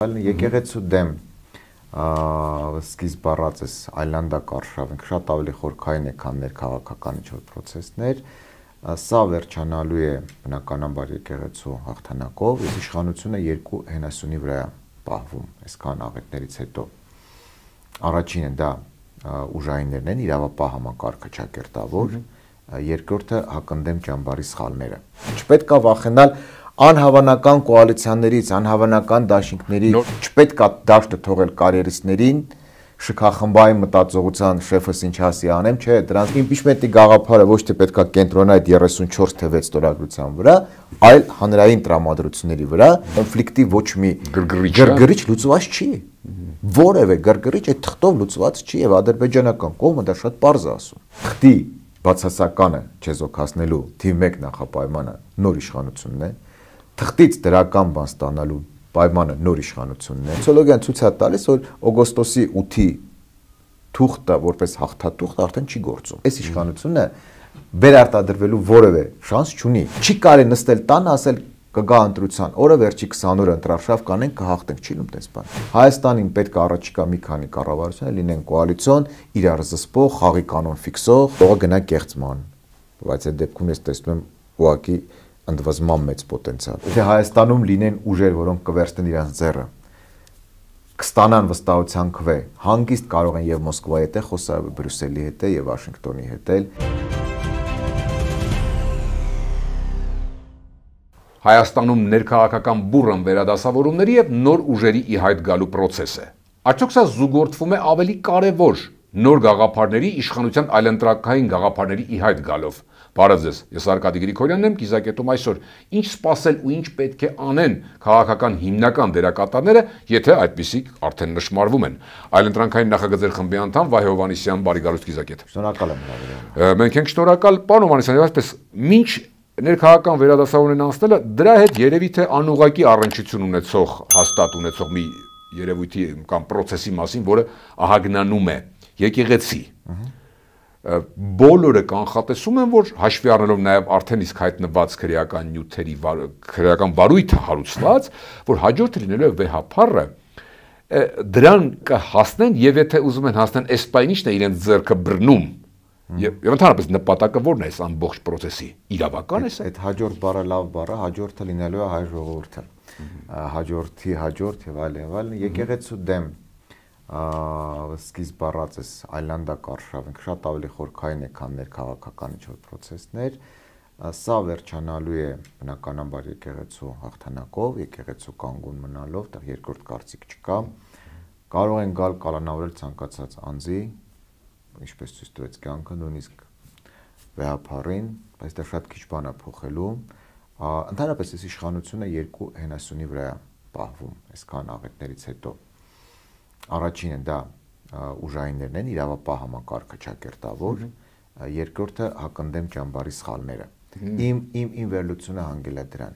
Եկեղեցու դեմ սկիզբ առած ես այլանդակարշավենք շատ ավելի խորքային է, քան ներքաղաքական ինչ-որ պրոցեսներ, սա վերջանալու է բնականաբար եկեղեցու հաղթանակով, ես իշխանությունը երկու հենասյունի վրա է պահվում, այսքան աղետներից հետո։ Առաջինը դա ուժայիններն են, իրավապահ համակարգը ճակերտավոր, երկրորդը հակընդդեմ ճամբարի սխալները։ Չպետք է վախենալ անհավանական կոալիցիաներից, անհավանական դաշինքներից, չպետք է դաշտը թողել կարիերիստներին, շքախմբային մտածողության շեֆս ինչ ասի անեմ, չէ, դրանց իմպիչմենտի գաղափարը ոչ թե պետք է կենտրոնա այդ 34 թե 6 ստորագրության վրա, այլ հանրային տրամադրությունների վրա, կոնֆլիկտի ոչ մի գրգռիչ լուծված չի։ Որևէ գրգռիչ այդ թղթով լուծված չի եւ ադրբեջանական կողմը դա շատ պարզ է ասում։ Թղթի բացասականը չեզոքացնելու թիվ 1 նախապայմանը նոր իշխանությունն է, թղթից դրական բան ստանալու պայմանը նոր իշխանությունն է։ Սոցիոլոգիան ցույց է տալիս, որ օգոստոսի 8-ի թուղթը որպես հաղթաթուղթ արդեն չի գործում։ Այս իշխանությունը վերարտադրվելու որևէ շանս չունի։ Չի կարելի նստել տանը ասել կգա ընտրության օրը վերջի 20 օրը ընտրարշավ կանենք, կհաղթենք, չի լինում տես բան։ Հայաստանին պետք է առաջիկա մի քանի կառավարություններ լինեն կոալիցիոն, իրար զսպող, խաղի կանոն ֆիքսող, թողը գնա կեղծման։ Բայց այդ դեպքում ես տեսնում եմ ուղղակի ընդվզման մեծ պոտենցիալ։ Եթե Հայաստանում լինեն ուժեր, որոնք կվերցնեն իրենց ձեռը, կստանան վստահության քվե, հանգիստ կարող են եւ Մոսկվայի հետ խոսալ, Բրյուսելի հետ եւ Վաշինգտոնի հետ։ Հայաստանում ներքաղաքական բուռն վերադասավորումների եւ նոր ուժերի ի հայտ գալու process է։ Արդյոք սա զուգորդվում է ավելի կարևոր նոր գաղափարների իշխանության այլընտրակային գաղափարների ի հայտ գալով։ Բարեձեզ, ես Արկադի Գրիգորյանն եմ, կիզակետում այսօր ինչ սպասել ու ինչ պետք է անեն քաղաքական հիմնական դերակատարները, եթե այդպիսիք արդեն նշմարվում են։ Այլընտրանքային նախագծեր խմբի անդամ Վահե Հովհաննիսյան, բարի գալուստ կիզակետ։ Շնորհակալ եմ հրավերին։ Մենք ենք շնորհակալ, պարոն Հովհաննիսյան, այսպես ինչ ներքաղաքական վերադասավորումն անցնելը դրա հետ երևի թե անուղղակի առնչություն ունեցող, հաստատ ունեցող մի երևույթի կամ process-ի մասին, որը ահագնանում է եկեղեցի։ Բոլորը կանխատեսում են, որ հաշվի առնելով նաև արդեն իսկ հայտնված քրեական նյութերի քրեական բարույթը հարուցված, որ հաջորդը լինելու է վեհափառը, դրան կհասնեն եւ եթե ուզում են հասնեն այս պայն ինչն է իրենց ձեռքը բռնում։ Եվ ընդհանրապես նպատակը ո՞րն է այս ամբողջ process-ի։ Իրավական է սա։ Այդ հաջորդ բառը լավ բառ է, հաջորդը լինելու է հայ ժողովուրդը։ Հաջորդի հաջորդ եւ այլն, եկեղեցու դեմ սկիզբ առած ես այլանդակարշավենք շատ ավելի խորքային է, քան ներքաղաքական ինչ-որ պրոցեսներ, սա վերջանալու է բնականաբար եկեղեցու հաղթանակով, եկեղեցու կանգուն մնալով, դա երկրորդ կարծիք չկա, կարող են գալ կալանավորել ցանկացած անձի, ինչպես ցույց տվեց կյանքը, նույնիսկ վեհափառին, բայց դա շատ քիչ բան է փոխելու, ընդհանրապես այս իշխանությունը երկու հենասյունի վրա է պահվում, այսքան աղետներից հետո։ Առաջինը դա ուժայիններն են, իրավապահ համակարգը ճակերտավոր, երկրորդը հակընդդեմ ճամբարի սխալները։ Իմ վերլուծությունը հանգել է դրան։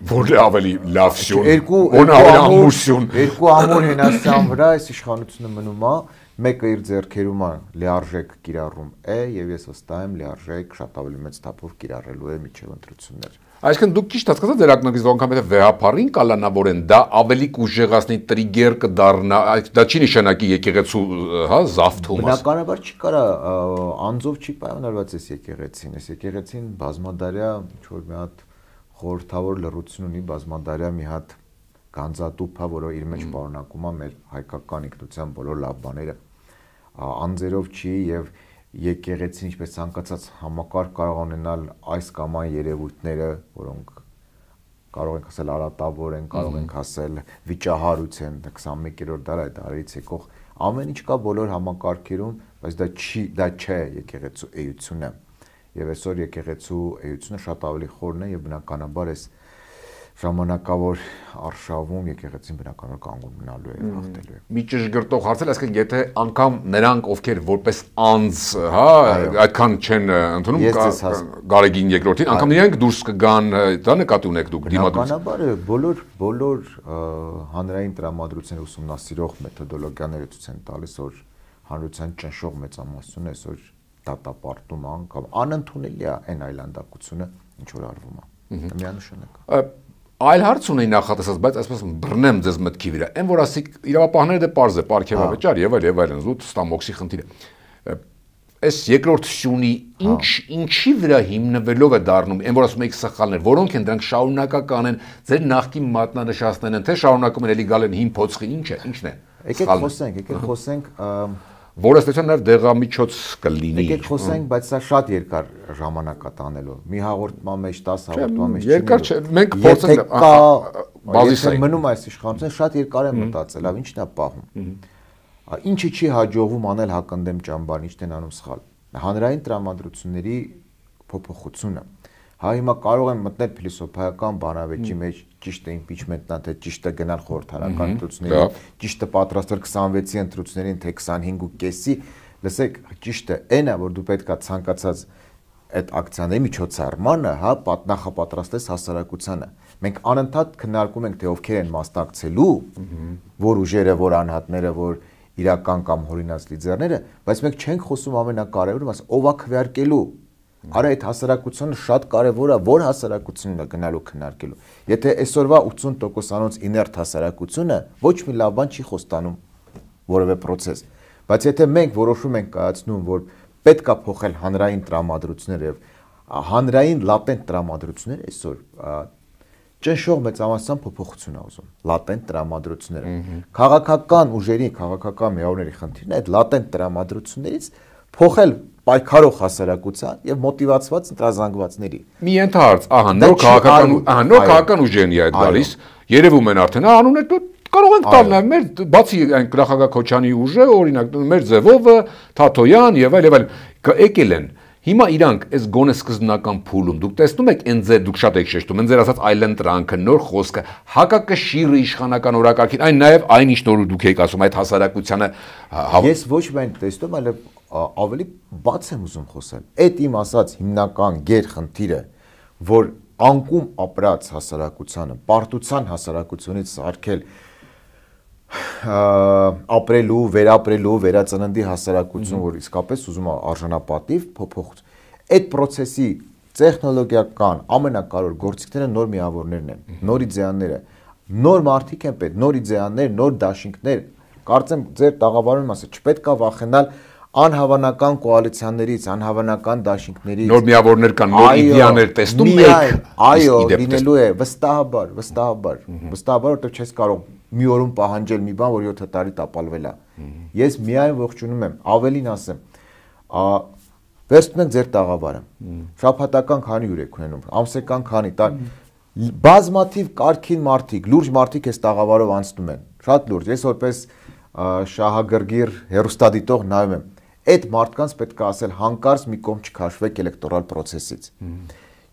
Որն է ավելի լավ սյուն, երկու ամուր հենասյան վրա այս իշխանությունը մնում է, մեկը իր ձեռքերում է լիարժեք կիրառում է եւ ես վստահ եմ լիարժեք շատ ավելի մեծ թափով կիրառելու է միջև ընտրություններ։ Այսինքն դուք ճիշտ հասկացաք ձեր ակնարկից, որ անգամ եթե վեհափառին կալանավորեն, դա ավելի կուժեղացնի տրիգեր կդառնա, դա չի նշանակի եկեղեցու, հա, զավթում։ Բնականաբար չի կարա անձով չի պայմանավորված այս եկեղեցին, այս եկեղեցին բազմադարյա ինչ-որ մի հատ խորհրդավոր լռություն ունի, բազմադարյա մի հատ գանձատուփ է, որը իր մեջ պարունակում է մեր հայկական ինքնության բոլոր լավ բաները, անձերով չի եւ եկեղեցին ինչպես ցանկացած համակարգ կարող ունենալ այս կամ այն երևույթները, որոնք կարող ենք ասել արատավոր են, կարող ենք ասել վիճահարույց են, 21-րդ դարից եկող ամեն ինչ կա բոլոր համակարգերում, բայց դա չէ եկեղեցու էությունը եւ այսօր եկեղեցու էությունը շատ ավելի խորն է եւ բնականաբար այս ժամանակավոր արշավում եկեղեցին բնականաբար կանգուն մնալու է, հաղթելու է։ Մի ճշգրտող հարց է, այսինքն եթե անգամ նրանք ովքեր որպես անձ, հա, այդքան չեն ընդունում Գարեգին երկրորդին, անգամ նրանք դուրս կգան, դա նկատի ունեք դուք դիմադրություն։ Բնականաբար բոլոր հանրային տրամադրությունները ուսումնասիրող մեթոդոլոգիաները ցույց են տալիս, որ հանրության ճնշող մեծամասնությունը այսօր դատապարտում անգամ անընդունելի է այն այլանդակությունը, ինչ որ արվում է։ Միանշանակ։ Այլ հարց ունեի նախատեսած, բայց այսպես բռնեմ ձեզ մտքի վրա։ Այն որ ասիկ իրավապահները դե պարզ է, պարգևավճար եւ այլն, զուտ ստամոքսի խնդիր է։ Այս երկրորդ սյունի ինչի վրա հիմնվելով է դառնում, այն որ ասում եք սխալներ, որոնք են դրանք շարունակական են, ձեր նախկին մատնանշաններն են, թե շարունակում են էլի գալ են հին փոცხին, ինչն է։ Եկեք խոսենք Որովհետեւ նաև դեղամիջոց կլինի։ Եկեք խոսենք, բայց սա շատ երկար ժամանակ է տանելու։ Մի հաղորդման մեջ 10 հաղորդման մեջ երկար չէ, մենք փորձենք բազիսային մնում այս իշխանությունը շատ երկար է մտածել, լավ ինչն է պահում։ Ինչի չի հաջողվում անել հակընդդեմ ճամբարին, ինչն են անում սխալ։ Հանրային տրամադրությունների փոփոխությունը։ Հիմա կարող են մտնել փիլիսոփայական բանավեճի մեջ, ճիշտ է իմպիչմենտն է, թե ճիշտ է գնալ խորհրդարանական ընտրություններին, ճիշտ է պատրաստվել 26-ի ընտրություններին, թե 25.5-ի, լսեք, ճիշտը այն է, որ դու պետք է ցանկացած այդ ակցիաների միջոցառմանը, նախապատրաստես հասարակությանը։ Մենք անընդհատ քննարկում ենք, թե ովքեր են մասնակցելու, որ ուժերը, որ անհատները, որ իրական կամ հորինած լիդերները, բայց մենք չենք խոսում ամենակարևորը, մաս ով է քվեարկելու։ Արա այդ հասարակությունը շատ կարևոր է, որ հասարակությունն է գնալու քննարկելու։ Եթե այսօրվա 80%-անոց իներտ հասարակությունը ոչ մի լավ բան չի խոստանում որևէ process, բայց եթե մենք որոշում ենք կայացնում, որ պետք է փոխել հանրային տրամադրությունները եւ հանրային լատենտ տրամադրությունները այսօր ճնշող մեծամասնությամբ փոփոխություն է ուզում, լատենտ տրամադրությունները։ Քաղաքական ուժերի, քաղաքական միավորների խնդիրն է այդ լատենտ տրամադրություններից փոխել պայքարող հասարակության եւ մոտիվացված ընտրազանգվածների։ Մի ենթահարց, նոր քաղաքական ուժերն է այդ գալիս, երևում են արդեն, անունը կարող ենք տալ նաեւ մեր բացի այն նախագահ Քոչյանի ուժը, օրինակ մեր Ձևովը, Թաթոյան եւ այլն, եկել են։ Հիմա իրանք այս գոնե սկզբնական փուլում դուք տեսնում եք այն ձեր դուք շատ եք շեշտում, այն ձեր ասած այլընտրանքը, նոր խոսքը, հակակշիռը իշխանական օրակարգին, այն նաեւ այն ինչ նոր դուք եք ասում այդ հասարակությանը Ես ոչ միայն տեսնում, այլև ավելի բաց եմ ուզում խոսել։ Այդ իմ ասած հիմնական գերխնդիրը, որ անկում ապրած հասարակությանը, պարտության հասարակությունից սարքել ապրելու, վերապրելու, վերածննդի հասարակություն, որ իսկապես ուզում է արժանապատիվ փոփոխություն։ Այդ process-ի տեխնոլոգիական ամենակարևոր գործիքները նոր միավորներն են, նոր իդեաները, նոր մարդիկ են պետք, նոր իդեաներ, նոր դաշինքներ։ Կարծեմ ձեր տաղավարում ասել, չպետք է վախենալ անհավանական կոալիցիաներից, անհավանական դաշինքներից։ Նոր միավորներ կան, նոր իդեաներ տեսնում եք։ Այո, լինելու է, վստահաբար, որտեղ չես կարող մի օրում պահանջել մի բան, որ 7 տարի տապալվել է։ Ես միայն ողջունում եմ, ավելին ասեմ, վերցնում ենք ձեր տաղավարը, շաբաթական քանի ուր եք ունենում, ամսական քանի, բազմաթիվ կարգին մարդիկ, լուրջ մարդիկ այս տաղավարով անցնում են, շատ լուրջ, ես որպես շահագրգիռ հեռուստադիտող նայում եմ, այդ մարդկանց պետք է ասել հանկարծ մի կողմ չքաշվեք էլեկտորալ process-ից։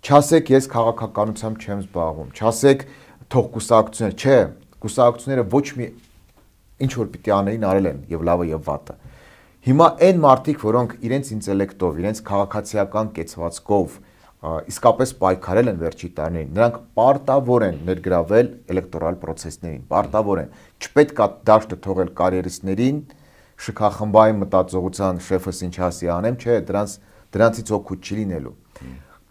Չասեք ես քաղաքականությամբ չեմ զբաղվում, չասեք թող կուսակցություններ, չէ, կուսակցությունները ոչ մի ինչ որ պիտի անեին արել են եւ լավը եւ վատը։ Հիմա այն մարդիկ, որոնք իրենց ինտելեկտով, իրենց քաղաքացիական կեցվածքով իսկապես պայքարել են վերջի տարիներին, նրանք պարտավոր են ներգրավել էլեկտորալ process-ներին, պարտավոր են։ Չպետք է դաշտը թողել կարիերիստներին, շքախմբային մտածողության շեֆս ինչ ասի անեմ, չէ, դրանցից օգուտ չի լինելու։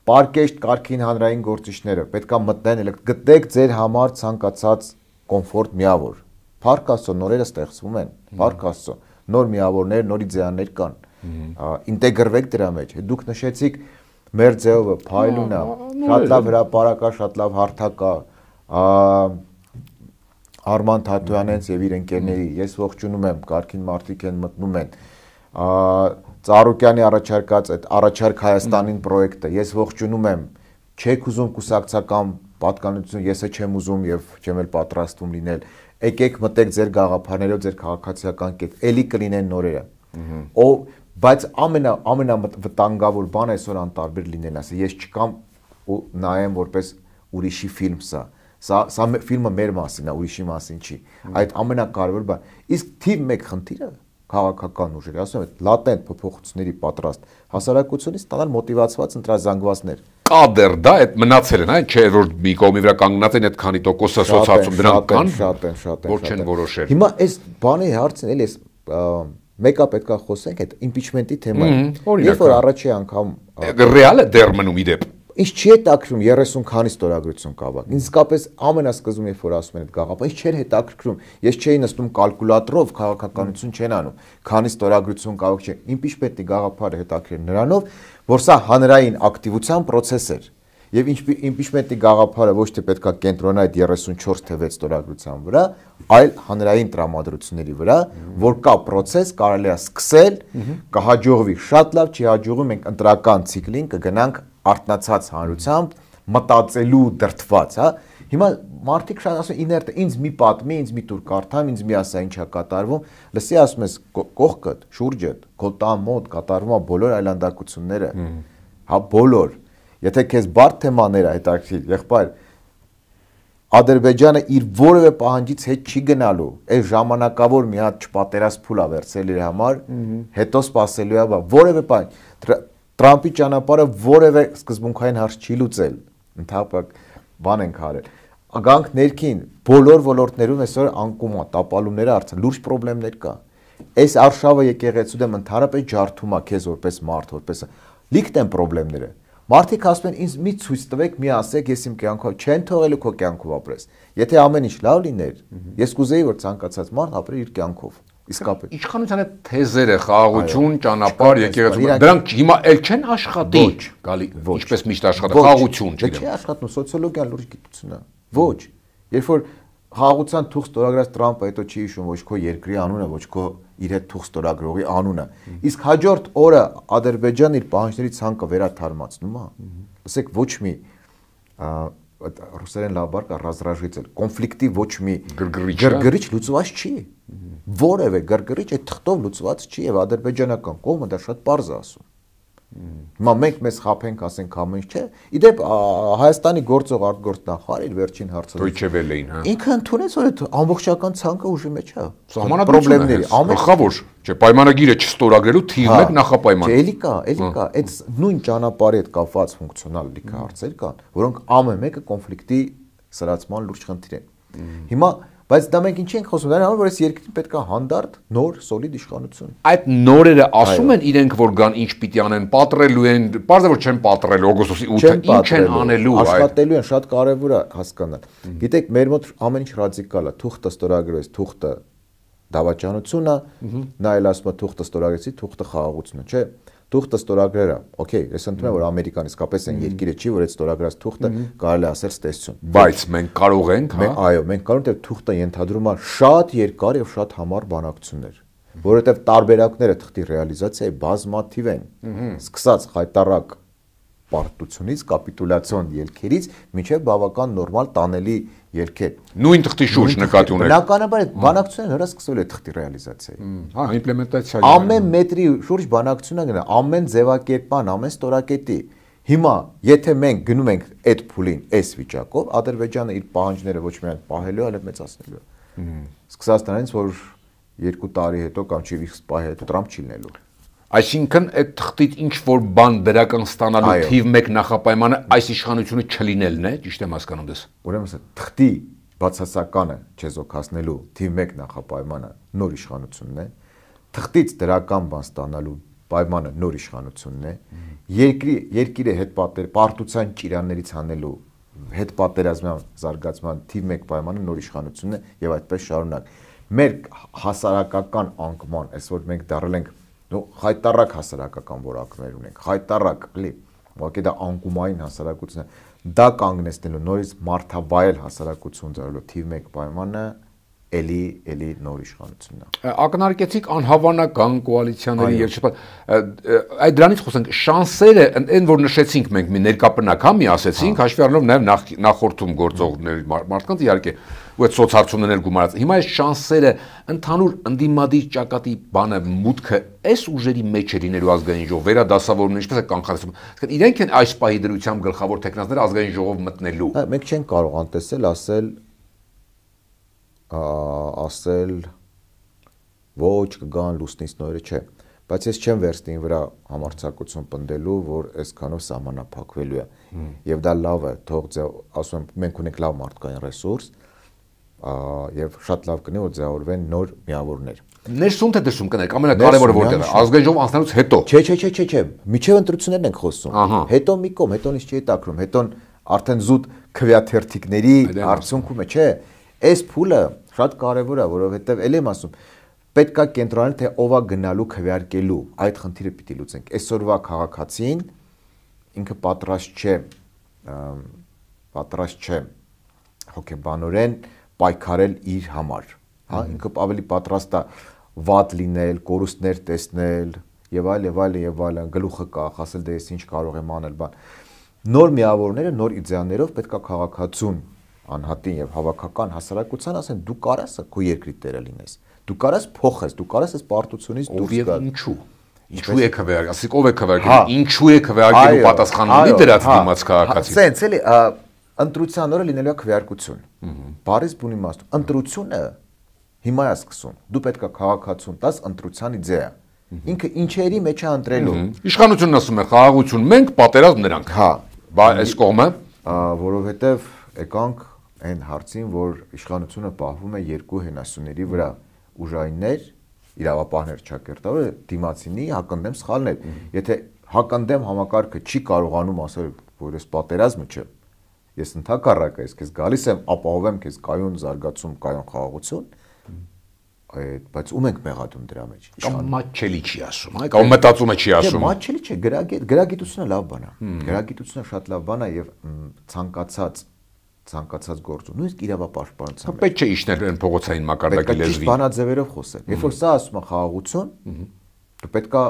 Պարկեշտ կարգին հանրային գործիչները պետք է մտնեն, գտեք ձեր համար ցանկացած կոմֆորտ միավոր։ Փառք Աստծո, նորերը ստեղծվում են, փառք Աստծո, նոր միավորներ, նոր իդեաներ կան։ Ինտեգրվեք դրա մեջ։ Դուք նշեցիք մեր ձևը փայլուն է, շատ լավ հրապարակ է, շատ լավ հարթակ է, Արման Թաթոյանից եւ իր ընկերների, ես ողջունում եմ, կարգին մարդիկ են մտնում են, Ծառուկյանի առաջարկած այդ առաջարկ Հայաստանին պրոյեկտը, ես ողջունում եմ, չեք ուզում կուսակցական պատկանություն, ես չեմ ուզում եւ չեմ էլ պատրաստվում լինել, եկեք մտեք ձեր գաղափարներով, ձեր քաղաքացիական կետ, էլի կլինեն նորերը, բայց ամենավտանգավոր բանը այսօր անտարբեր լինելն է, ես չկամ ու նայեմ որպես ուրիշի ֆիլմ Սա ֆիլմը մեր մասին է, ուրիշի մասին չի։ Այդ ամենակարևոր բան։ Իսկ թիվ 1 խնդիրը քաղաքական ուժերի, ասում եմ, լատենտ փոփոխությունների պատրաստ հասարակությունից ստանալ մոտիվացված ընտրազանգվածներ։ Կադր դա այդ մնացել են, այն չէ որ մի կողմի վրա կանգնած են այդքանի տոկոսը սոցիալում դրանք կան, որ չեն որոշել։ Հիմա այս բանի հարցն էլ էս մեկը պետք է խոսենք այդ իմպիչմենտի թեմային։ Երբ որ առաջի անգամ ռեալ է դեռ մնում իդեպ Ինչ չի հետաքրում 30 քանի ստորագրություն կավակ։ Իսկապես ամենասկզբում երբ որ ասում են այդ գաղափարը, ինչ չէր հետաքրքրում։ Ես չէի նստում կալկուլատորով քաղաքականություն չեն անում, քանի ստորագրություն կավակ չէ։ Ինչ պետք է գաղափարը հետաքրքիր նրանով, որ սա հանրային ակտիվության process էր։ Եվ impeachment-ի գաղափարը ոչ թե պետքա կենտրոնա այդ 34 թե 6 ստորագրության վրա, այլ հանրային տրամադրությունների վրա, որ կա process, կարելի է սկսել, կհաջողվի շատ լավ, չի հաջողվում, մենք ընտրական ցիկլին կգնանք արտնացած հանրությամբ մտածելու դրդված, հա։ Հիմա մարդիկ շատ ասում են իներտ ինձ մի պատմի, ինձ մի տուր կարդամ, ինձ մի ասա ինչա կատարվում, լսի ասում ես կողքդ, շուրջդ, քո տան մոտ կատարվում է բոլոր այլանդակությունները, հա բոլոր։ Եթե քեզ բարդ թեմաներ է հետաքրքիր, եղբայր, Ադրբեջանը իր որևէ պահանջից հետ չի գնալու, այս ժամանակավոր մի հատ չպատերազմ փուլ է վերցել իր համար, հետո սпасելու է, որևէ բան Տրամպի ճանապարհը որևէ սկզբունքային հարց չի լուծել, ընդհանրապես բան ենք արել։ Գանք ներքին, բոլոր ոլորտներում այսօր անկում է, տապալումները արդեն լուրջ խնդիրներ կա։ Այս արշավը եկեղեցու դեմ ընդհանրապես ջարդում է քեզ որպես մարդ, որպես լիքտ են խնդիրները։ Մարդիկ ասում են ինձ մի ցույց տվեք, մի ասեք, ես իմ կյանքով չեն թողելու քո կյանքով ապրես։ Եթե ամեն ինչ լավ լիներ, ես կուզեի որ ցանկացած մարդ ապրի իր կյանքով։ Իսկապես։ Իշխանության այդ թեզերը, խաղաղություն, ճանապարհ, եկեղեցու, դրանք հիմա էլ չեն աշխատի, գալի, ինչպես միշտ աշխատում, խաղաղություն, չգիտեմ։ Չի աշխատում, սոցիոլոգիան լուրջ գիտություն է։ Ոչ։ Երբ որ խաղաղության թուղթ ստորագրած Տրամպը հետո չի հիշում ոչ քո երկրի անունը, ոչ քո իր հետ թուղթ ստորագրողի անունը։ Իսկ հաջորդ օրը Ադրբեջանը իր պահանջների ցանկը վերաթարմացնում է։ Ասեք ոչ մի ռուսերեն լավ բառ կա ռազրաժիցել, կոնֆլիկտի ոչ մի գրգռիչ լուծված չի։ Որևէ գրգռիչ այդ թղթով լուծված չի եւ ադրբեջանական կողմը դա շատ պարզ է ասում։ Հիմա մենք մեզ խափենք, ասենք ամեն ինչ չէ։ Իդեպ Հայաստանի գործող արտգործնախարար իր վերջին հարցը Deutsche Welle-ին, հա։ Ինքը ընդունեց, որ այդ ամբողջական ցանկը ուժի մեջ է։ Պրոբլեմների, գլխավոր, չէ, պայմանագիրը չստորագրելու թիվ 1 նախապայման։ Չէ, էլի կա, այդ նույն ճանապարհի հետ կապված ֆունկցիոնալ լիքը հարցեր կան, որոնք ամեն մեկը կոնֆլիկտի սրացման լուրջ խնդիր են։ Հիմա բայց դա մենք ինչ ենք խոսում, դա համար որ այս երկրին պետք է հանդարտ, նոր, սոլիդ իշխանություն։ Այդ նորերը ասում են իրենք որ գան ինչ պիտի անեն, պատռելու են, պարզը որ չեն պատռելու օգոստոսի 8-ը, ինչ են անելու, աշխատելու են, շատ կարևոր է հասկանալ։ Գիտեք, մեր մոտ ամեն ինչ ռադիկալ է, թուղթը ստորագրվեց, թուղթը դավաճանությունը, նա էլ ասում է թուղթը ստորագրեցի, թուղթը խաղաղությունը, չէ։ Թուղթը ստորագրելը, օքեյ, ես ընդունում եմ որ Ամերիկան իսկապես այն երկիրը չի, որ այդ ստորագրած թուղթը կարելի է ասել ստեսություն։ Բայց մենք կարող ենք, հա։ Այո, մենք կարող ենք թուղթը ենթադրում է շատ երկար եւ շատ համառ բանակցություններ, որովհետեւ տարբերակները թղթի ռեալիզացիայի բազմաթիվ են։ Սկսած խայտարակ պարտությունից, կապիտուլյացիոն ելքերից մինչև բավական նորմալ տանելի ելքեր։ Նույն թղթի շուրջ նկատի ունեք։ Բնականաբար այդ բանակցությունը հրասկսվել է թղթի ռեալիզացիայի։ Հա, իմպլեմենտացիա։ Ամեն մետրի շուրջ բանակցությունը գնա, ամեն ձևակերպման, ամեն ստորակետի։ Հիմա, եթե մենք գնում ենք այդ փուլին, այս վիճակով, Ադրբեջանը իր պահանջները ոչ միայն պահելու, այլև մեծացնելու է։ Սկսած նրանից, որ 2 տարի հետո կամ չի սպահի հետո Տրամփ չի լինելու։ Այսինքն այդ թղթից ինչ որ բան դրական ստանալու թիվ 1 նախապայմանը այս իշխանությունը չլինելն է, ճիշտ եմ հասկանում դες։ Ուրեմն թղթի բացասականը չեզոքացնելու թիվ 1 նախապայմանը նոր իշխանությունն է, թղթից դրական բան ստանալու պայմանը նոր իշխանությունն է, երկիրը հետ պարտության ճիրաններից հանելու հետ պատերազմյան զարգացման թիվ 1 պայմանը նոր իշխանությունն է եւ այդպես շարունակ։ Մեր հասարակական անկման, այսօր մենք դառել ենք խայտարակ հասարակական որակներ ունենք, խայտարակ, էլի, ուղղակի դա անկումային հասարակություն է, դա կանգնեցնելու նորից մարդավայել հասարակություն ծառայելու թիվ 1 պայմանը էլի նոր իշխանությունն է։ Ակնարկեցիք անհավանական կոալիցիաների եւ շփոթ, այդ դրանից խոսենք, շանսերը, այն որ նշեցինք մենք մի ներկապնակ հա մի ասեցինք, հաշվի առնելով նաեւ նախորդում գործողների մարդկանց իհարկե ու այդ սոցհարցումներն գումարած։ Հիմա այս շանսերը ընդհանուր ընդդիմադիր ճակատի բանը մուտքը այս ուժերի մեջ է լինելու ազգային ժողով վերադասավորումն ինչպես է կանխատեսում։ Այսինքն իրենք են այս պահի դրությամբ գլխավոր տեխնացները ազգային ժողով մտնելու։ Մենք չենք կարող անտեսել ասել ոչ կգան լուսնից նորերը չէ, բայց ես չեմ վերստին վրա համարձակություն պնդելու, որ այսքանով սահմանափակվելու է։ Եվ դա լավ է, թող ասում եմ, մենք ունենք լավ մարդկային ռեսուրս, եւ շատ լավ կնի որ ձևավորվեն նոր միավորներ։ Ներսում թե դրսում կներեք, ամենակարևորը որտեղ է, ազգային ժողով անցնելուց հետո։ Չէ, միջև ընտրություններն ենք խոսում։ Հետո մի կողմ, հետոնից չի հետաքրում, հետոն արդեն զուտ քվեաթերթիկների արդյունքում է, չէ։ Այս փուլը շատ կարևոր է, որովհետեւ ել եմ ասում, պետք է կենտրոնալ թե ով է գնալու քվեարկելու, այդ խնդիրը պիտի լուծենք։ Այսօրվա քաղաքացին ինքը պատրաստ չէ հոգեբանորեն պայքարել իր համար, հա, ինքը ավելի պատրաստ է վատ լինել, կորուստներ տեսնել եւ այլն, գլուխը կախ, ասել դե ես ինչ կարող եմ անել, բան։ Նոր միավորները, նոր իդեաներով պետք է քաղաքացուն անհատին եւ հավաքական հասարակության ասեն դու կարաս քո երկրի տերը լինես, դու կարաս փոխես, դու կարաս այս պարտությունից դուրս գալ։ Ինչու է քվեարկել, ասիկ ով է քվեարկել, ինչու է քվեարկելու պատասխան ունի դրած դիմաց քաղաքացին։ Սենց էլի ընտրության օրը լինելու է քվեարկություն։ Բարիս բուն իմաստուն, ընտրությունը հիմա է սկսում։ Դու պետք է քաղաքացուն տաս ընտրության իդեա։ Ինքը ինչերի մեջ է ընտրելու։ Իշխանությունն ասում է խաղաղություն մենք, պատերազմ նրանք։ Հա, բայց այս կողմը, որովհետև եկանք այն հարցին, որ իշխանությունը պահվում է երկու հենասյուների վրա՝ ուժայիններ, իրավապահներ ճակերտավորը, դիմացինի հակընդդեմ սխալներ։ Եթե հակընդդեմ համակարգը չի կարողանում ասել, որ այս պատերազմը չէ, ես ընդհակառակը ես քեզ գալիս եմ, ապահովեմ քեզ կայուն զարգացում, կայուն խաղաղություն, բայց ում ենք մեղադրում դրա մեջ։ Կամ մատչելի չի ասում, այ կամ մտածում է չի ասում։ Մատչելի չէ, գրագիտությունը լավ բան է։ Գրագիտությունը շատ լավ բան է եւ ցանկացած գործում, նույնիսկ իրավապաշտպանության մեջ։ Պետք չէ իշնել այն փողոցային մակարդակի լեզվին։ Պետք է բանաձևերով խոսել։ Երբ որ սա ասում է խաղաղություն, դու պետք է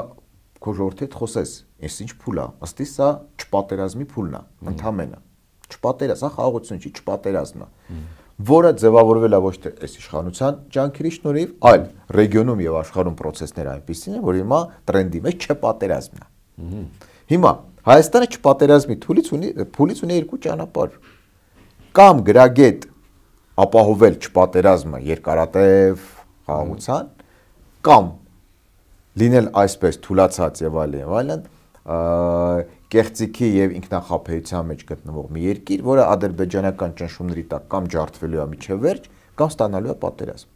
քո ժողովրդի հետ խոսես։ Այս ինչ փուլ է։ Ըստ իս սա չպատերազմի փուլն է, ընդհանրապես։ Չպատերազմ, սա խաղաղություն չի, չպատերազմն է, որը ձևավորվել է ոչ թե այս իշխանության ջանքերի շնորհիվ, այլ ռեգիոնում եւ աշխարհում process-ները այնպիսին են, որ հիմա տրենդի մեջ չպատերազմն է։ Հիմա Հայաստանը չպատերազմի փուլից ունի երկու ճանապարհ։ Կամ գրագետ ապահովել չպատերազմը երկարատև խաղաղության, կամ լինել այսպես թուլացած եւ այլն, կեղծիքի եւ ինքնախապեյության մեջ գտնվող մի երկիր, որը ադրբեջանական ճնշումների տակ կամ ջարդվելու է միջև վերջ, կամ ստանալու է պատերազմ։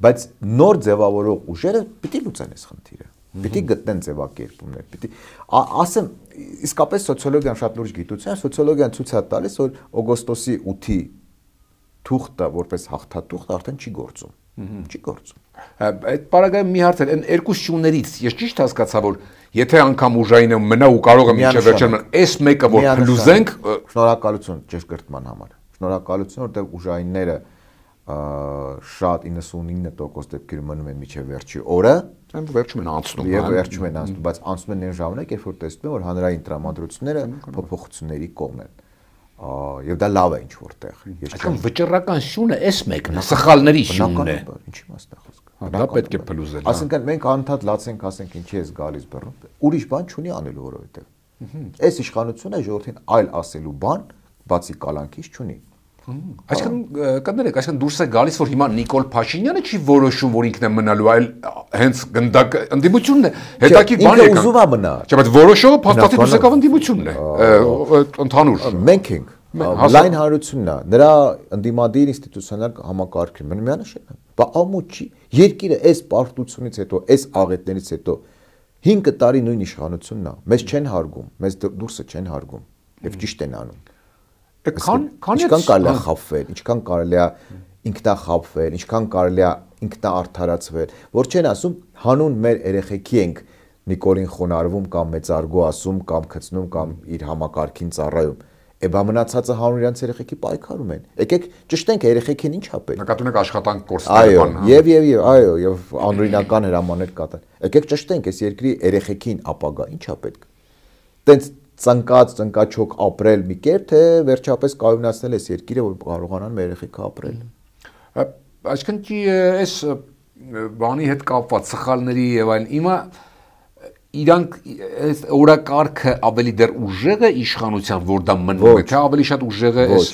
Բայց նոր ձևավորող ուժերը պիտի լուծեն այս խնդիրը։ Պիտի գտնեն ձևակերպումներ, պիտի ասեմ, իսկապես սոցիոլոգիան շատ լուրջ գիտություն է, սոցիոլոգիան ցույց է տալիս, որ օգոստոսի 8-ի թուղթը որպես հաղթաթուղթ արդեն չի գործում։ Չի գործում։ Այդ պարագայում մի հարց է, այն երկու շուններից ես ճիշտ հասկացա, որ եթե անգամ ուժայինը մնա ու կարող է մինչև վերջին այս մեկը որ փլուզենք, շնորհակալություն ճշգրտման համար։ Շնորհակալություն, որտեղ ուժայինները շատ 99% դեպքերում մնում են մինչև վերջի օրը, վերջում են անցնում։ Եվ վերջում են անցնում, բայց անցնում են այն ժամանակ, երբ որ տեսնում են, որ հանրային տրամադրությունները փոփոխությունների կողմ են։ Եվ դա լավ է ինչ որտեղ։ Այսինքն վճռական շունը էս մեկն է, սխալների շունն է։ Ինչի մասն է խոսքը։ Դա պետք է փլուզել։ Այսինքն մենք անընդհատ լացենք, ասենք ինչի էս գալիս բռնում։ Ուրիշ բան չունի անելու որովհետև այս իշխանությունը ժողովրդին այլ ասելու բան բացի կալանքից չունի։ Այսինքն կներեք, այսինքն դուրս է գալիս, որ հիմա Նիկոլ Փաշինյանը չի որոշում, որ ինքն է մնալու, այլ հենց գնդակ ընդդիմությունն է։ Հետաքրքիր բան է։ Ինքը ուզում է մնա։ Չէ, բայց որոշողը փաստացի դուրս եկավ ընդդիմությունն է։ Ընդհանուր։ Մենք ենք։ Լայն հանրությունն է, նրա ընդդիմադիր ինստիտուցիոնալ համակարգը միանշել է։ Բա ամուր չի։ Երկիրը այս պարտությունից հետո, այս աղետներից հետո 5 տարի նույն իշխանությունն է։ Մեզ չեն հարգում, մեզ դուրսը չեն հարգում եւ ճիշտ են անում։ Ինչքան կարելի է խաբվել, ինչքան կարելի է ինքնախաբվել, ինչքան կարելի է ինքնաարդարացվել, որ չեն ասում հանուն մեր երեխեքի ենք Նիկոլին խոնարհվում կամ մեծարգո ասում կամ քցնում կամ իր համակարգին ծառայում։ Էբա մնացածը հանուն իրանց երեխեքի պայքարում են։ Եկեք ճշտենք երեխեքին ինչ է պետք։ Նկատում եք աշխատանք կորցնելու բան։ Այո, եւ անօրինական հրամաններ կատարել։ Եկեք ճշտենք այս երկրի երեխեքին ապագա ինչ է պետք։ Տենց ծնկաչոք ապրել մի կերպ, թե վերջապես կայունացնել այս երկիրը, որ կարողանան մեր երեխեքը ապրել։ Այսինքն այս բանի հետ կապված սխալների եւ այլն իմը իրանք այս օրակարգը ավելի դեռ ուժեղ է իշխանության, որ դա մննում է, թե ավելի շատ ուժեղ է այս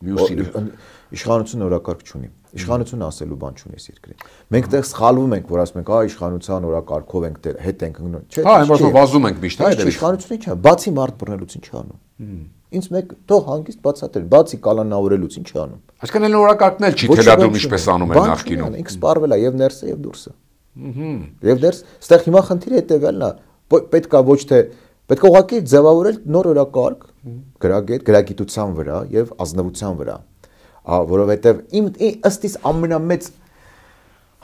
մյուսին։ Իշխանությունը օրակարգ չունի։ Իշխանությունը ասելու բան չունի այս երկրին։ Մենք դեռ սխալվում ենք, որ ասում ենք, իշխանության օրակարգով ենք հետ ենք ընկնում։ Չէ, այն որ վազում ենք միշտ, իշխանությունը ի՞նչ է, բացի մարդ բռնելուց ինչ անում։ Ինձ մեկ թող հանգիստ բացատրեն, բացի կալանավորելուց ինչ է անում։ Այսինքն էլ օրակարգն էլ չի թելադրում ինչպես անում են նախկինում։ Ինքը սպառվել է եւ ներսը եւ դուրսը։ Եվ դերս, այստեղ հիմա խնդիրը հետեւյալն է, պետքա ոչ թե պետք է ուղղակի ձևավորել նոր օրակարգ, գրագիտության վրա եւ ազնվության վրա, որովհետեւ ըստ իս ամենամեծ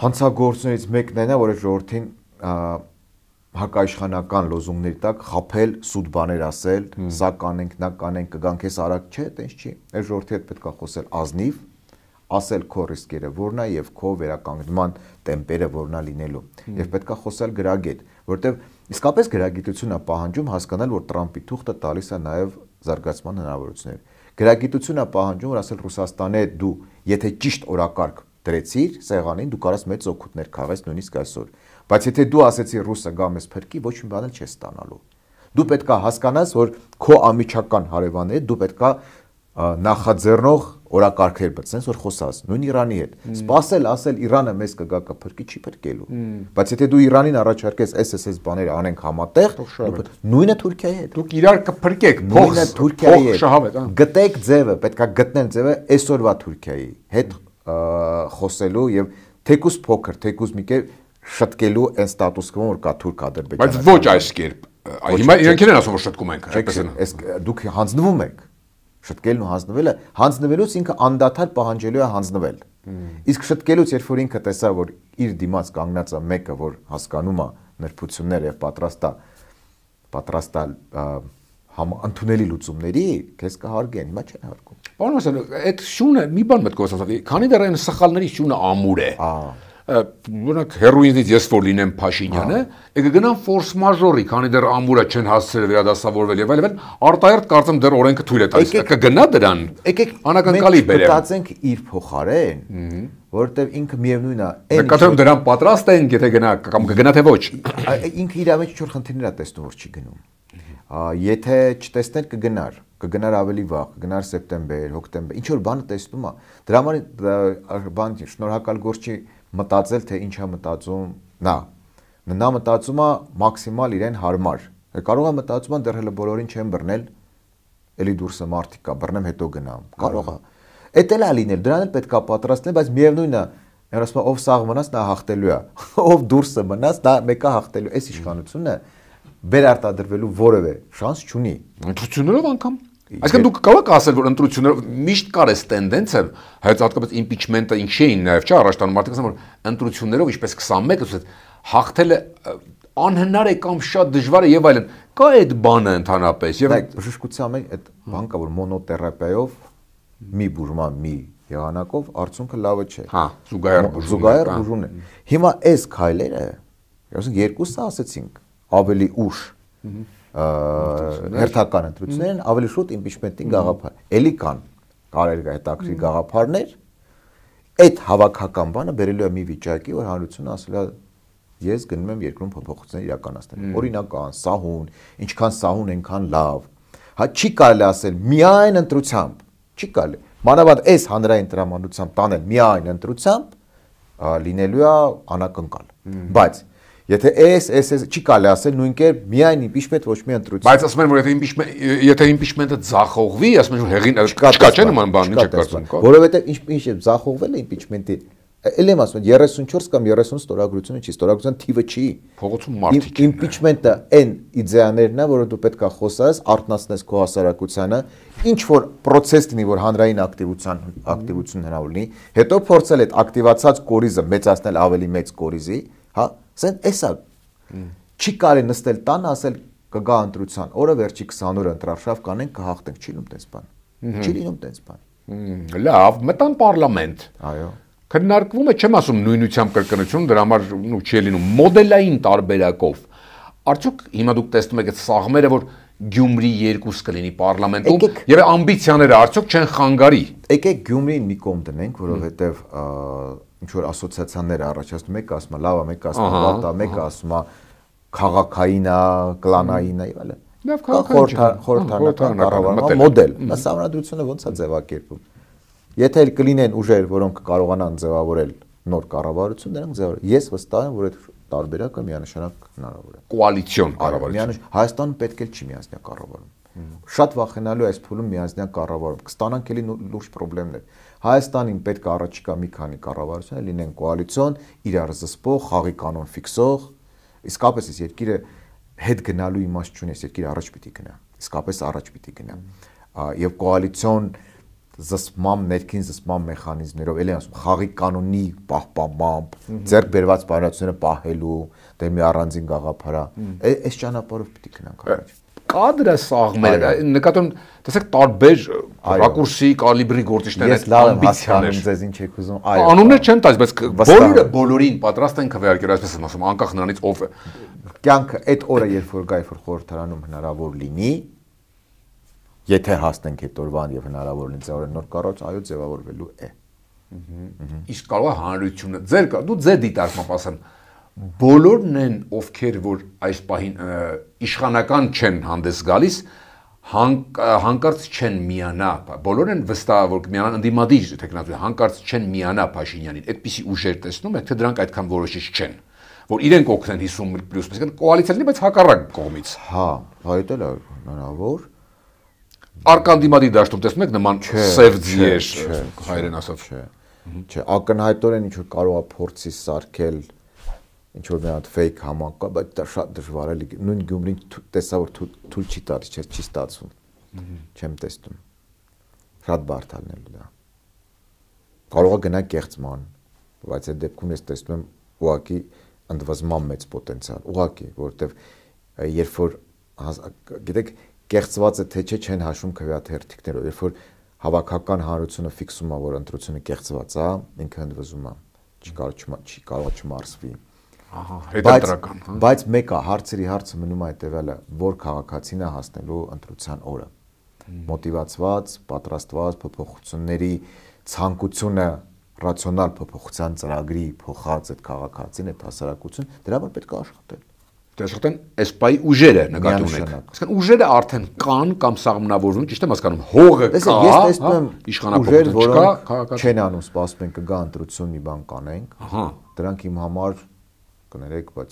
հանցագործներից մեկն է նա, որ ժողովրդին հակաիշխանական լոզունգների տակ խափել, սուտ բաներ ասել, սա կանենք, նա կանենք, կգանք էս արագ չէ, տենց չի։ Այս ժողովրդի հետ պետք է խոսել ազնիվ, ասել քո ռիսկերը որն է եւ քո վերականգնման տեմպերը որն է լինելու։ Եվ պետք է խոսել գրագետ, որտեւ իսկապես գրագիտությունը պահանջում հասկանալ, որ Տրամպի թուղթը տալիս է նաեւ զարգացման հնարավորություններ։ Գրագիտությունը պահանջում, որ ասել Ռուսաստանի հետ դու եթե ճիշտ օրակարգ դրեցիր սեղանին, դու կարաս մեծ օգուտներ քաղես նույնիսկ այսօր։ Բայց եթե դու ասեցի ռուսը գա մեզ փրկի, ոչ մի բան էլ չես ստանալու։ Դու պետք է հասկանաս, որ քո ամիջական հարևանները դու պետք է նախաձեռնող օրակարգեր բացես, որ խոսաս նույն Իրանի հետ։ Սպասել, ասել Իրանը մեզ կգա կփրկի, չի փրկելու։ Բայց եթե դու Իրանին առաջարկես SS բաները անենք համատեղ, նույնը Թուրքիայի հետ։ Դուք իրար կփրկեք, նույնը Թուրքիայի հետ։ Գտեք ձևը, պետք է գտնեն ձևը այսօրվա Թուրքիայի հետ խոսելու եւ թեկուզ փոքր, թեկուզ մի կերպ շտկելու այն ստատուս կվոն որ կա թուրք-ադրբեջանական։ Բայց ոչ այս կերպ։ Հիմա իրենք են ասում որ շտկում ենք, այդպես են։ Այս դուք հանձնվում եք։ Շտկելն ու հանձնվելուց ինքը անդադար պահանջելու է հանձնվել։ Իսկ շտկելուց երբ որ ինքը տեսա որ իր դիմաց կանգնած է մեկը որ հասկանում է նրբությունները եւ պատրաստ է ընդունելի լուծումների, քեզ կհարգեն, հիմա չեն հարգում։ Պարոն Մասյան, այդ շունը մի բան մտքով ասացի, քանի դեռ այն սխալների շունը ամուր է։ Օրինակ հերոինից ես որ լինեմ Փաշինյանը, եկը գնան ֆորս մաժորի, քանի դեռ ամուրը չեն հասցրել վերադասավորվել եւ այլն, արտահերտ կարծեմ դեռ օրենքը թույլ է տալիս։ Կգնա դրան։ Եկեք անակնկալի բերեմ։ Մտածենք իր փոխարեն, որովհետեւ ինքը միևնույնն է։ Նկատեմ դրան պատրաստ ենք, եթե գնա կամ կգնա թե ոչ։ Ինքը իր մեջ ինչ-որ խնդիրներ է տեսնում, որ չի գնում։ Եթե չտեսներ կգնար ավելի վաղ, կգնար սեպտեմբեր, հոկտեմբեր, ինչ որ բանը տեսնում է։ Դրա համար բան շնորհակալ գործ չի մտածել թե ինչ է մտածում նա մտածում է մաքսիմալ իրեն հարմար կարող է մտածում դեռ հələ բոլորին չեն բռնել էլի դուրսը մարդիկ կա բռնեմ հետո գնամ կարող է էդ էլ է լինել դրան էլ պետք է պատրաստել բայց միևնույնն է ասում ով սաղ մնաց նա հաղթելու է ով դուրսը մնաց դա մեկը հաղթելու այս իշխանությունը վերարտադրվելու որևէ շանս չունի ընտրություններով անգամ Այսինքն դուք կարող եք ասել, որ ընտրություններով միշտ կար էս տենդենսը, հայց հատկապես իմպիչմենտը ինչ էին նաև, չէ, առաջ տանում մարդիկ ասում որ ընտրություններով ինչպես 21-ը հաղթելը անհնար է կամ շատ դժվար է եւ այլն։ Կա այդ բանը ընդհանրապես եւ բժշկության մեջ այդ բան կա որ մոնոթերապիայով մի բուժման մի եղանակով արդյունքը լավը չէ։ Հա, զուգահեռ բուժումն է։ Հիմա այս քայլերը, ասենք երկուսը ասեցինք, ավելի ուշ հերթական ընտրություններն ավելի շուտ իմպիչմենտի գաղափար։ Էլի կան կարելի է հետաքրքիր գաղափարներ։ Այդ հավաքական բանը բերելու է մի վիճակի, որ հանրությունը ասել է ես գնում եմ երկրում փոփոխություններ իրականացնել։ Օրինական, սահուն, ինչքան սահուն այնքան լավ։ Հա չի կարելի ասել միայն ընտրությամբ, չի կարելի։ Մանավանդ այս հանրային տրամադրությամբ տանել միայն ընտրությամբ լինելու է անակնկալ։ Բայց Եթե այս չի կարելի ասել նույն կերպ միայն իմպիչմենտ ոչ մի ընտրություն։ Բայց ասում են որ եթե իմպիչմենտը ձախողվի, ասում են որ հեղին չկա չէ նման բան, ինչ է կարծում։ Որովհետև ինչ է ձախողվել է իմպիչմենտի։ Էլ եմ ասում 34 կամ 30 ստորագրությունը չի, ստորագրության թիվը չի։ Փողոցում մարդիկ։ Իմպիչմենտը այն իդեաներն է, որը դու պետք է խոսես, արտնասնես քո հասարակությանը, ինչ որ process լինի, որ հանրային ակտիվություն հնարավոր լինի, հետո փորձել այդ ակտիվացած կորիզը մեծացնել ավելի մեծ կորիզի, հա Սեն էսա չի կարելի նստել տանը ասել կգա ընտրության օրը վերջի 20 օրը ընտրարշավ կանենք կհաղթենք չի լինում տես բան չի լինում տես բան լավ մտան պարլամենտ այո քննարկվում է չեմ ասում նույնությամբ կրկնություն դրա համար չի լինում մոդելային տարբերակով արդյոք հիմա դուք տեսնում եք այդ սաղմերը որ Գյումրի 2 կլինի պարլամենտում եւ ամբիցիաները արդյոք չեն խանգարի եկեք Գյումրին մի կողմ դնենք որովհետեւ ինչ որ ասոցիացիաներ առաջացնում մեկը ասում է լավ է մեկը ասում է վատ է մեկը ասում է քաղաքային է կլանային է եւ այլն լավ խորհրդանական կառավարման մոդել դա համանդրությունը ոնց է ձևակերպում եթե էլ կլինեն ուժեր որոնք կարողանան ձևավորել նոր կառավարություն դրանք ձևավորել ես վստահ եմ որ այդ տարբերակը միանշանակ հնարավոր է կոալիցիոն կառավարություն Հայաստանը պետք է չի միասնյա կառավարում Շատ վախենալու է այս փուլում միանձնյա կառավարում։ Կստանանք էլի լուրջ խնդիրներ։ Հայաստանին պետք է առաջիկա մի քանի կառավարություններ լինեն կոալիցիոն, իրար զսպող, խաղի կանոն ֆիքսող, իսկապես այս երկիրը հետ գնալու իմաստ չունի, այս երկիրը առաջ պիտի գնա։ Իսկապես առաջ պիտի գնա։ Եվ կոալիցիոն զսպման, ներքին զսպման մեխանիզմներով, էլի ասում, խաղի կանոնի պահպանմամբ, ձեռք բերված բարությունները պահելու, դե մի առանձին գաղափար է, այս ճանապարհով պիտի գնանք առաջ։ Կա դրա սաղմերը, նկատում, տեսեք, տարբեր ռակուրսի, կալիբրի գործիչներ են ամբիցիաներ, ձեզ ինչ եք ուզում, անուններ չեմ տալիս, բայց բոլորին պատրաստ են քվեարկել, այսպես եմ ասում, անկախ նրանից ով է։ Կյանքը այդ օրը, երբ որ գա, երբ որ խորհրդարանում հնարավոր լինի, եթե հասնենք այդ օրվան եւ հնարավոր լինի ձեւավորել նոր կառույց, այո, ձևավորվելու է։ Իսկ կարող է հանրությունը, դու ձեր դիտարկմամբ ասեմ, բոլորն են, ովքեր որ այս պահին իշխանական չեն հանդես գալիս, հանկարծ չեն միանա, բոլորն են վստահ, որ միանան ընդդիմադիր տեխնոլոգիա, հանկարծ չեն միանա Փաշինյանին, այդպիսի ուժեր տեսնում եք, թե դրանք այդքան որոշիչ չեն, որ իրենք օգնեն 50+, այսինքն կոալիցիան բայց հակառակ կողմից։ Հա, այդ էլ է հնարավոր։ Արկանդիմադի դաշտում տեսնում եք նման սև ձիեր, հայերեն ասած։ Չէ, ակնհայտորեն ինչ որ կարող է փորձի սարքել ինչ որ մի հատ fake համակ կա, բայց դա շատ դժվար է։ Նույն Գյումրին տեսա որ թույլ չի տալիս, չի ստացվում։ Չեմ տեսնում։ Շատ բարդ է լինելու դա։ Կարող է գնա կեղծման, բայց այդ դեպքում ես տեսնում եմ ուղղակի ընդվզման մեծ պոտենցիալ։ Ուղղակի, որովհետև երբ որ գիտեք կեղծված է թե չէ չեն հաշվում քվեաթերթիկներով, երբ որ հավաքական հանրությունը ֆիքսում է, որ ընտրությունը կեղծված է, ինքը ընդվզում է, չի կարող չմարսվի։ Ահա, հետընտրական, հա։ Բայց մեկը հարցերի հարցը մնում է հետևյալը, որ քաղաքացին է հասնելու ընտրության օրը։ Մոտիվացված, պատրաստված փոփոխությունների ցանկությունը ռացիոնալ փոփոխության ծրագրի փոխած այդ քաղաքացին, այդ հասարակություն, դրա համար պետք է աշխատել։ Դասական էսպայի ուժերը նկատի ունեք։ Այսինքն ուժերը արդեն կան կամ սահմանավորվում, ճիշտ եմ հասկանում, հողը կա, ես տեսնում եմ իշխանապողություն չկա, քաղաքացի չեն անում, սպասում են կգա ընտրություն, մի բան կանենք։ Ահա։ Դրանք իմ համար կներեք, բայց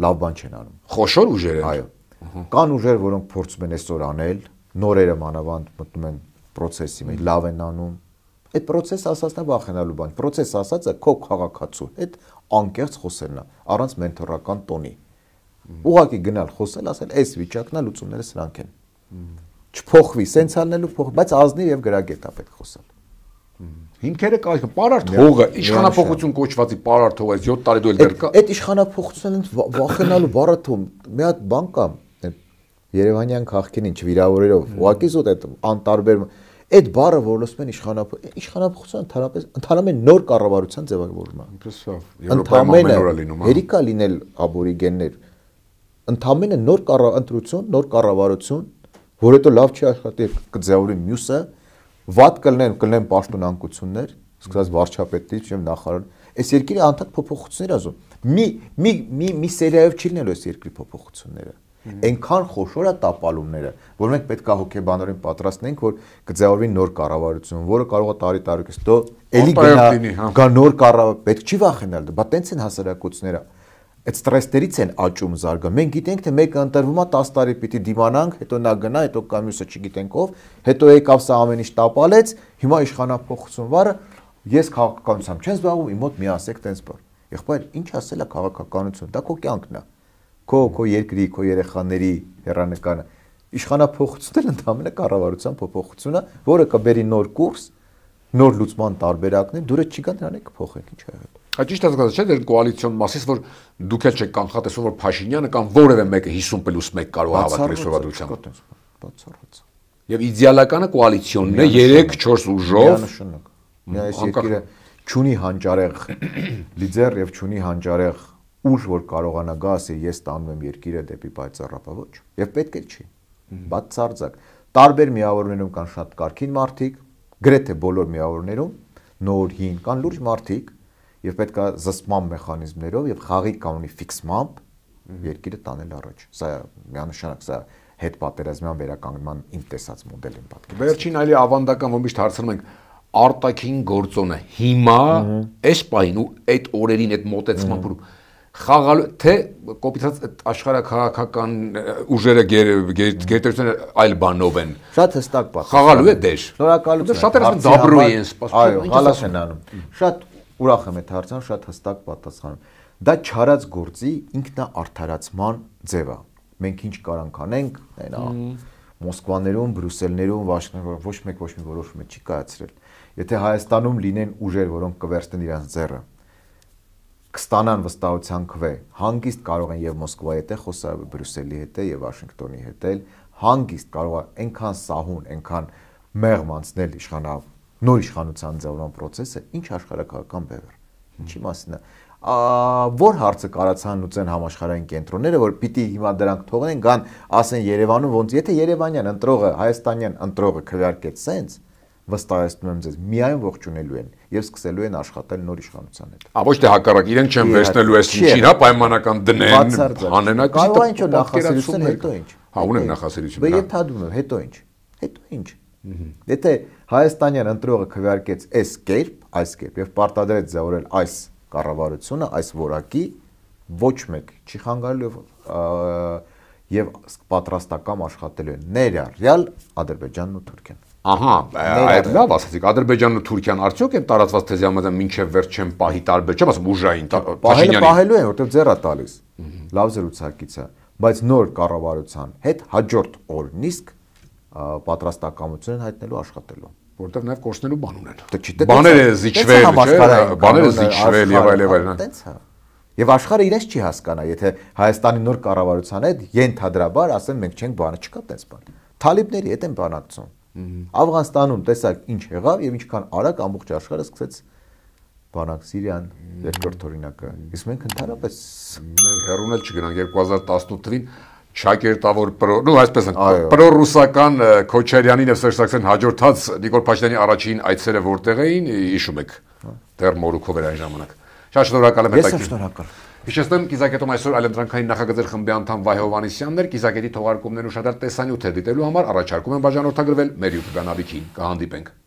լավ բան չեն անում։ Խոշոր ուժեր են։ Այո։ Կան ուժեր, որոնք փորձում են այսօր անել, նորերը մանավանդ մտնում են process-ի մեջ, լավ են անում։ Այդ process ասածն է վախենալու բան։ Process ասածը քո քաղաքացու հետ անկեղծ խոսելն է, առանց մենթորական տոնի։ Ուղղակի գնալ խոսել, ասել, այս վիճակն է, լուծումները սրանք են։ Չփոխվի, սենց ալնելու փոխ, բայց ազնիվ եւ գրագետ է պետք խոսել։ Հիմքերը կա, պարարտ հողը, իշխանապողություն կոչվածի պարարտ հողը 7 տարի դու էլ դեռ կա։ Այդ իշխանապողությունն վախենալու բառը թում, մի հատ բան կա, Երևանյան քաղաքին չվիրավորելով, ուղղակի զոտ այդ անտարբեր այդ բառը որ լսում են իշխանապողության ընդհանրապես նոր կառավարության ձևավորում է։ Եվրոպայում նոր է լինում։ Հերիքա լինել աբորիգեններ։ Ընդհանրապես նոր ընտրություն, նոր կառավարություն, որ հետո լավ չի աշխատի, կձևավորի մյուսը, վատ կլինեն պաշտոնանկություններ, սկսած վարչապետից եւ նախարար։ Այս երկիրը անդադ փոփոխություններ ազում։ Մի սերիայով չի լինելու այս երկրի փոփոխությունները։ Այնքան խոշոր է տապալումները, որ մենք պետք է հոգեբանորեն պատրաստենք, որ կձևավորվի նոր կառավարություն, որը կարող է տարի-տարուկես դո էլի գա նոր կառավարություն, պետք չի վախենալ, բա տենց են հասարակությունները։ Այդ ստրեսներից են աճում զարգանում։ Մենք գիտենք, թե մեկը ընտրվում է 10 տարի պիտի դիմանանք, հետո նա գնա, հետո կա մյուսը չգիտենք ով, հետո եկավ սա ամեն ինչ տապալեց, հիմա իշխանապողություն վարը, ես քաղաքականությամբ չեմ զբաղվում, իմ մոտ մի ասեք տենց բան։ Եղբայր, ինչ ասել է քաղաքականություն, դա քո կյանքն է։ Քո երկրի, քո երեխաների հեռանկարը իշխանապողությունն ընդհանրապես կառավարության փոփոխությունը, որը կբերի նոր կուրս, նոր լուծման տարբերակներ, դուրը չի գա դրանից կփոխենք, ինչ ա եղել։ Ճիշտ ասած, չէ՞ դեր կոալիցիոն մասից, որ դուք էլ չեք կանխատեսում, որ Փաշինյանը կամ որևէ մեկը 50+1 կարող է հավաքել սովորությամբ։ Բացառված։ Եվ իդեալականը կոալիցիոնն է 3-4 ուժով։ Միանշանակ։ Այս երկիրը չունի հանճարեղ լիդեր եւ չունի հանճարեղ ուժ, որ կարողանա գա ասի ես տանում եմ երկիրը դեպի պայծառապա ոչ։ Եվ պետք է չի։ Բացարձակ։ Տարբեր միավորներում կան շատ կարգին մարդիկ, գրեթե բոլոր միավորներում նոր հին կան լուրջ մարդիկ եւ պետք է զսպման մեխանիզմներով եւ խաղի կանոնի ֆիքսմամբ երկիրը տանել առաջ։ Սա միանշանակ սա հետ պատերազմյան վերականգնման իմ տեսած մոդել եմ պատկերացնում։ Վերջին այլի ավանդական ո՞նց հարցնում ենք արտաքին գործոնը հիմա այս պահին ու այդ օրերին այդ մոտեցման փուլ խաղալու թե կոպիտած աշխարհաքաղաքական ուժերը գերտերությունը այլ բանով են։ Շատ հստակ պատասխան։ Խաղալու է դեր։ Շնորհակալություն։ Շատերը ասում դաբրոյի են սպասում։ Այո, հալած են անում։ Շատ ուրախ եմ այդ հարցան, շատ հստակ պատասխանում։ Դա չարած գործի ինքնաարդարացման ձև է։ Մենք ինչ կարանք անենք, այնա Մոսկվաներում, Բրյուսելներում, Վաշինգտոնում ոչ մեկ ոչ մի որոշում չի կայացրել։ Եթե Հայաստանում լինեն ուժեր, որոնք կվերցնեն իրենց ձեռը, կստանան վստահության քվե, հանգիստ կարող են եւ Մոսկվայի հետ խոսալ, Բրյուսելի հետ եւ Վաշինգտոնի հետ, հանգիստ կարող է այնքան սահուն, այնքան մեղմ անցնել նոր իշխանության ձևավորման process-ը, ինչ աշխարհակական բևեռ։ Ինչի մասին է։ Որ հարցը կարացան լուծեն համաշխարհային կենտրոնները, որ պիտի հիմա դրանք թողնեն, գան ասեն Երևանում ոնց, եթե Երևանյան ընտրողը, հայաստանյան ընտրողը քվեարկեց սենց, վստահեցնում եմ ձեզ, միայն ողջունելու են եւ սկսելու են աշխատել նոր իշխանության հետ։ Ոչ թե հակառակ, իրենք չեն վերցնելու այս ինչին, հա, պայմանական դնեն, հանեն այդ կարող է ինչ նախասիրություն հետո ինչ։ Հա, ունեն նախասիրություն։ Բայց եթե դու հետո ինչ։ Հետո ինչ։ Եթե հայաստանյան ընտրողը քվեարկեց այս կերպ եւ պարտադրեց ձևավորել այս կառավարությունը, այս որակի ոչ մեկ չի խանգարելու եւ պատրաստական աշխատելու են ներառյալ Ադրբեջանն ու Թուրքիան։ Ահա, այդ լավ ասացիք, Ադրբեջանն ու Թուրքիան արդյոք են տարածված թեզի համաձայն մինչև վերջ չեն պահի տարբեր, չեմ ասում ուժային պահելու են, որտեղ ձեռ է տալիս։ Լավ զրուցակից է, բայց նոր կառավարության հետ հաջորդ օր նիսկ պատրաստակամություն են հայտնելու աշխատելու, որտեղ նաև կորցնելու բան ունեն։ Բաները զիջվել, բաները զիջվել եւ այլն։ Եվ աշխարհը իրենց չի հասկանա, եթե Հայաստանի նոր կառավարության հետ ենթադրաբար ասեն մենք չենք բանը չկա տես բան։ Թալիբների հետ են բանակցում։ Աֆղանստանում տեսակ ինչ եղավ եւ ինչքան արագ ամբողջ աշխարհը սկսեց բանակ Սիրիան, երկրորդ օրինակը։ Իսկ մենք ընդհանրապես մեր հեռունել չգնանք 2018 թվին Շակերտավոր այսպես են պրոռուսական Քոչարյանին եւ Սերժ Սարգսյանին հաջորդած Նիկոլ Փաշինյանի առաջին այցերը որտեղ էին, հիշում եք։ Դեռ Մորուքով էր այն ժամանակ։ Շատ շնորհակալ եմ հետաքրքիր։ Ես շնորհակալ։ Հիշեցնեմ Կիզակետում այսօր այլընտրանքային նախագծեր խմբի անդամ Վահե Հովհաննիսյանն էր, Կիզակետի թողարկումներն ուշադրել տեսանյութ դիտելու համար առաջարկում եմ բաժանորդագրվել մեր YouTube կանալին։ Կհանդիպենք։